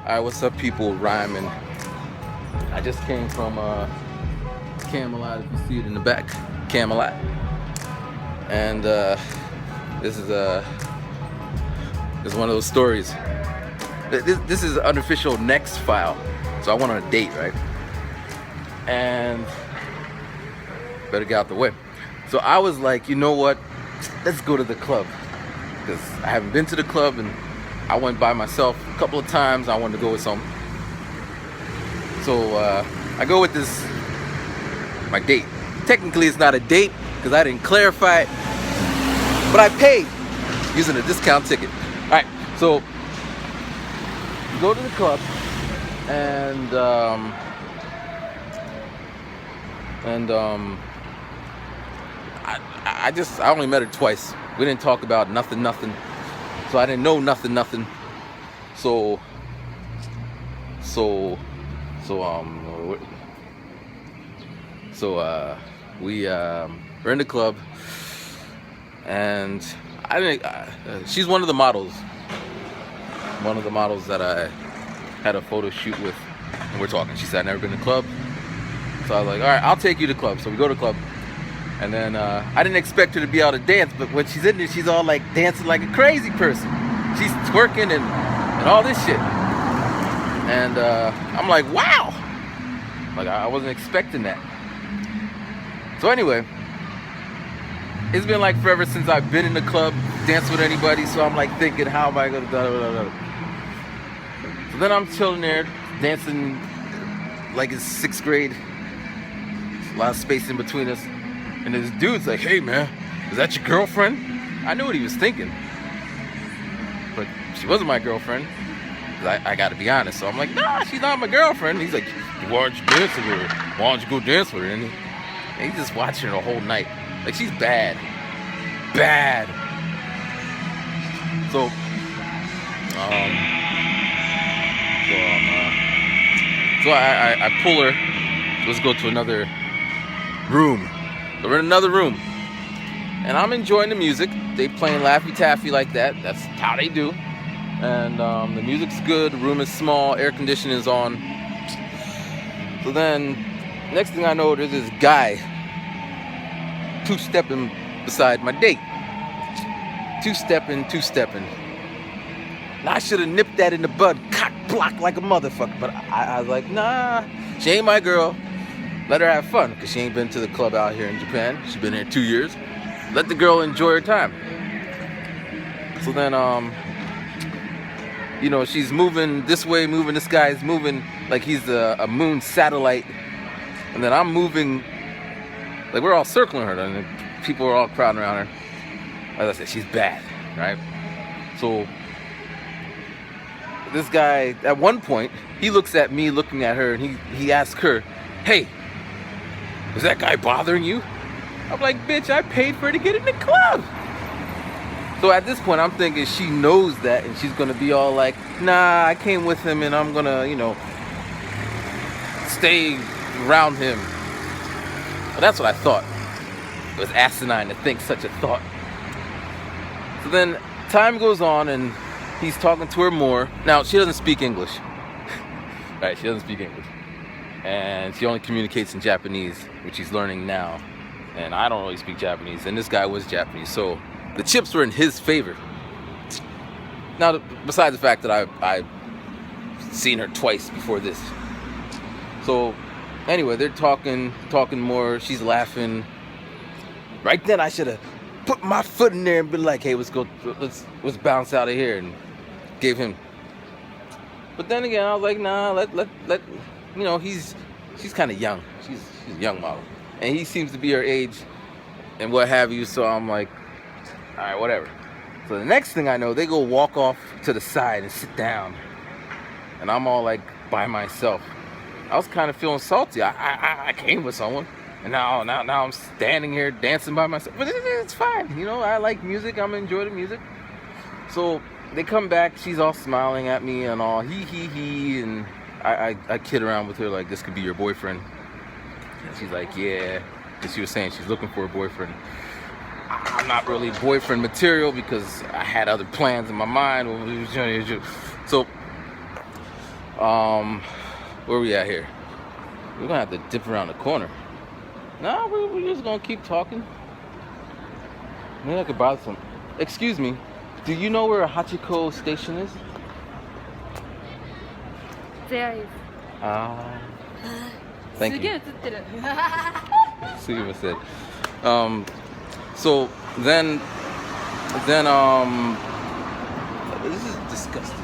Alright, what's up, people? Rhyming. I just came from Camelot, if you see it in the back. Camelot. And this is one of those stories. This is an unofficial nEXt file. So I went on a date, right? And better get out the way. So I was like, you know what? Let's go to the club. Because I haven't been to the club and I went by myself a couple of times. I wanted to go with some. So I go with my date. Technically it's not a date because I didn't clarify it, but I paid using a discount ticket. All right, so we go to the club and I only met her twice. We didn't talk about nothing. So I didn't know nothing. So we're in the club, and she's one of the models that I had a photo shoot with, and we're talking. She said I'd never been to the club, so I was like, all right, I'll take you to the club. So we go to the club. And then I didn't expect her to be able to dance, but when she's in there, she's all like dancing like a crazy person. She's twerking and all this shit. And I'm like, wow! Like, I wasn't expecting that. So anyway, it's been like forever since I've been in the club, danced with anybody, so I'm like thinking, how am I gonna do? So then I'm chilling there, dancing like it's 6th grade. There's a lot of space in between us. And this dude's like, hey man, is that your girlfriend? I knew what he was thinking, but she wasn't my girlfriend. I gotta be honest. So I'm like, nah, she's not my girlfriend. He's like, why aren't you dancing with her? Why don't you go dance with her? And he's just watching her the whole night. Like, she's bad. So, I pull her. Let's go to another room. So we're in another room, and I'm enjoying the music. They playing Laffy Taffy like that. That's how they do. And the music's good. The room is small. Air conditioning is on. So then, next thing I know, there's this guy two-stepping beside my date. Two-stepping. Now I should have nipped that in the bud, cock blocked like a motherfucker. But I was like, nah, she ain't my girl. Let her have fun, because she ain't been to the club out here in Japan. She's been here 2 years. Let the girl enjoy her time. So then, she's moving this way, this guy's moving like he's a moon satellite. And then I'm moving, like we're all circling her, and people are all crowding around her. As I said, she's bad, right? So this guy, at one point, he looks at me looking at her, and he asks her, hey, is that guy bothering you? I'm like, bitch, I paid for her to get in the club. So at this point, I'm thinking she knows that, and she's gonna be all like, nah, I came with him, and I'm gonna, stay around him. Well, that's what I thought. It was asinine to think such a thought. So then time goes on, and he's talking to her more. Now, she doesn't speak English. Right, she doesn't speak English. And she only communicates in Japanese, which she's learning now. And I don't really speak Japanese, and this guy was Japanese, so the chips were in his favor. Now, besides the fact that I've seen her twice before this. So, anyway, they're talking more. She's laughing. Right then, I should have put my foot in there and been like, hey, let's bounce out of here, and gave him. But then again, I was like, nah, let she's kind of young. She's a young model, and he seems to be her age, and what have you. So I'm like, all right, whatever. So the next thing I know, they go walk off to the side and sit down, and I'm all like by myself. I was kind of feeling salty. I came with someone, and now I'm standing here dancing by myself. But it's fine, I like music. I'm enjoying the music. So they come back. She's all smiling at me and all he, and I kid around with her like this could be your boyfriend. And she's like, yeah, because she was saying she's looking for a boyfriend. I'm not really boyfriend material because I had other plans in my mind. So Where we at here? We're gonna have to dip around the corner. No, we're just gonna keep talking. Maybe I could buy some. Excuse me, do you know where a Hachiko station is? There is. Thank you. すげえ映ってる。Sugima said. So then, this is disgusting.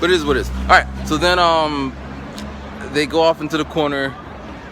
But it is what it is. All right. So then, they go off into the corner,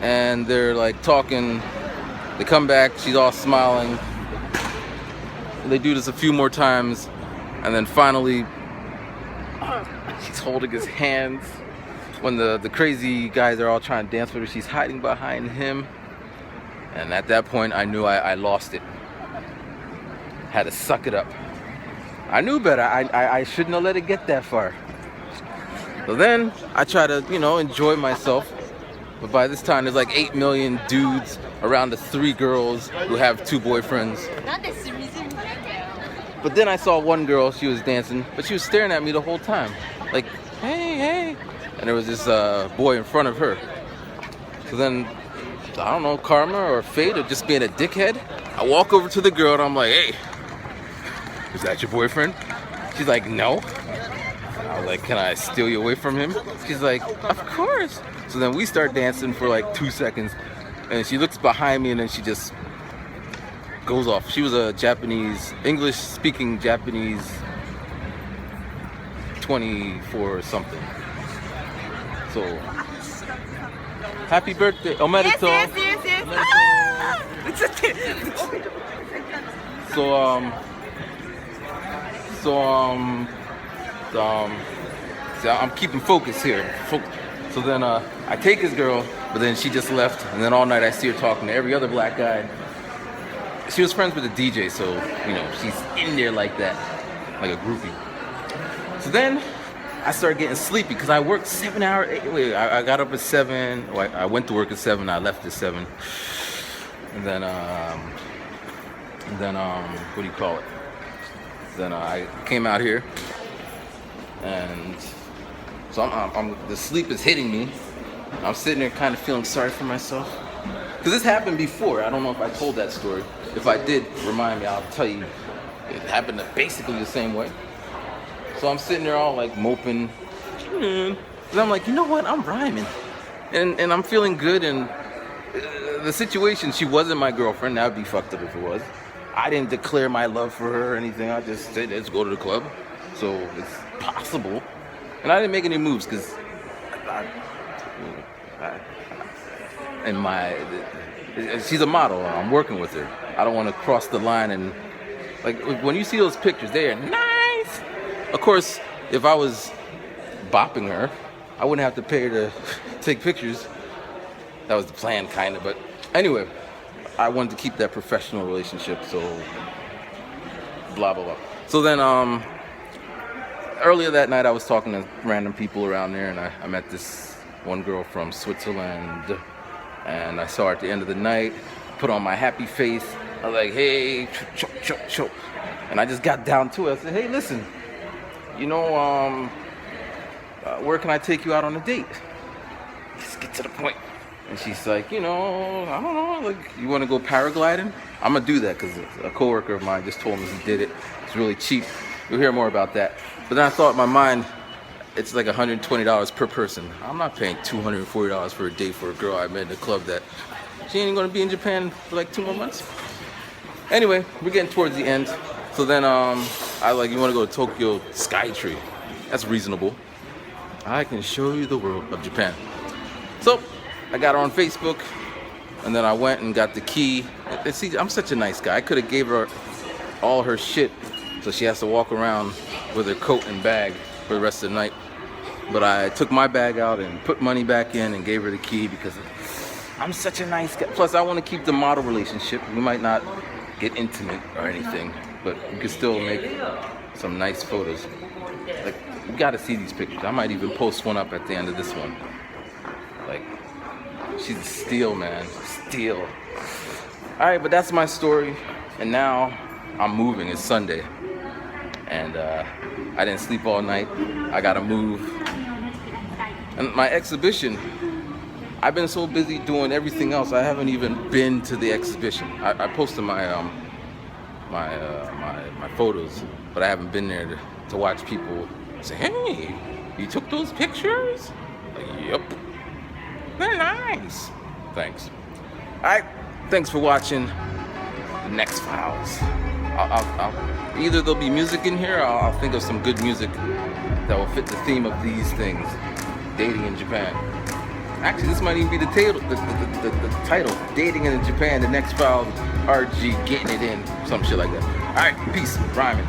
and they're like talking. They come back. She's all smiling. They do this a few more times, and then finally, she's holding his hands. When the crazy guys are all trying to dance with her, she's hiding behind him. And at that point, I knew I lost it. Had to suck it up. I knew better. I shouldn't have let it get that far. So then I try to, enjoy myself. But by this time, there's like 8 million dudes around the 3 girls who have 2 boyfriends. But then I saw one girl, she was dancing, but she was staring at me the whole time. Like, hey, hey. And there was this boy in front of her. So then, I don't know, karma or fate or just being a dickhead, I walk over to the girl and I'm like, hey, is that your boyfriend? She's like, no. I was like, can I steal you away from him? She's like, of course. So then we start dancing for like 2 seconds, and she looks behind me and then she just goes off. She was a English-speaking Japanese 24 or something. So, happy birthday, omedetou. Yes. So I'm keeping focus here. So then I take his girl, but then she just left, and then all night I see her talking to every other black guy. She was friends with the DJ, so she's in there like that, like a groupie. So then I started getting sleepy because I worked 7 hours. I got up at 7. I went to work at 7. I left at 7. And then what do you call it? Then I came out here, and so I'm the sleep is hitting me. I'm sitting there kind of feeling sorry for myself because this happened before. I don't know if I told that story. If I did, remind me. I'll tell you. It happened basically the same way. So I'm sitting there all like moping. And I'm like, you know what? I'm rhyming. And I'm feeling good. And the situation, she wasn't my girlfriend. That would be fucked up if it was. I didn't declare my love for her or anything. I just said, let's go to the club. So it's possible. And I didn't make any moves because she's a model. I'm working with her. I don't want to cross the line. And like when you see those pictures, they are nice. Of course, if I was bopping her, I wouldn't have to pay her to take pictures. That was the plan, kind of. But anyway, I wanted to keep that professional relationship, so blah, blah, blah. So then earlier that night, I was talking to random people around there, and I met this one girl from Switzerland, and I saw her at the end of the night, put on my happy face. I was like, hey, cho. And I just got down to it. I said, hey, listen, where can I take you out on a date? Just get to the point. And she's like, I don't know, like, you want to go paragliding? I'm going to do that because a coworker of mine just told me he did it. It's really cheap. You'll hear more about that. But then I thought in my mind, it's like $120 per person. I'm not paying $240 for a date for a girl I met in the club that she ain't going to be in Japan for like 2 more months. Anyway, we're getting towards the end. So then I like, you want to go to Tokyo Skytree? That's reasonable. I can show you the world of Japan. So I got her on Facebook, and then I went and got the key. And see, I'm such a nice guy. I could have gave her all her shit, so she has to walk around with her coat and bag for the rest of the night. But I took my bag out and put money back in and gave her the key because I'm such a nice guy. Plus, I want to keep the model relationship. We might not get intimate or anything, but we can still make some nice photos. Like, you gotta see these pictures. I might even post one up at the end of this one. Like, she's a steal, man. Steal. Alright, but that's my story. And now I'm moving. It's Sunday. And I didn't sleep all night. I gotta move. And my exhibition, I've been so busy doing everything else, I haven't even been to the exhibition. I posted my photos, but I haven't been there to watch people say, "Hey, you took those pictures?" Like, yep, they're nice. Thanks. All right, thanks for watching the Next Files. I'll either there'll be music in here, or I'll think of some good music that will fit the theme of these things. Dating in Japan. Actually, this might even be the title. The title: Dating in Japan. The Next Files. RG getting it in. Some shit like that. All right, peace. Rhyming.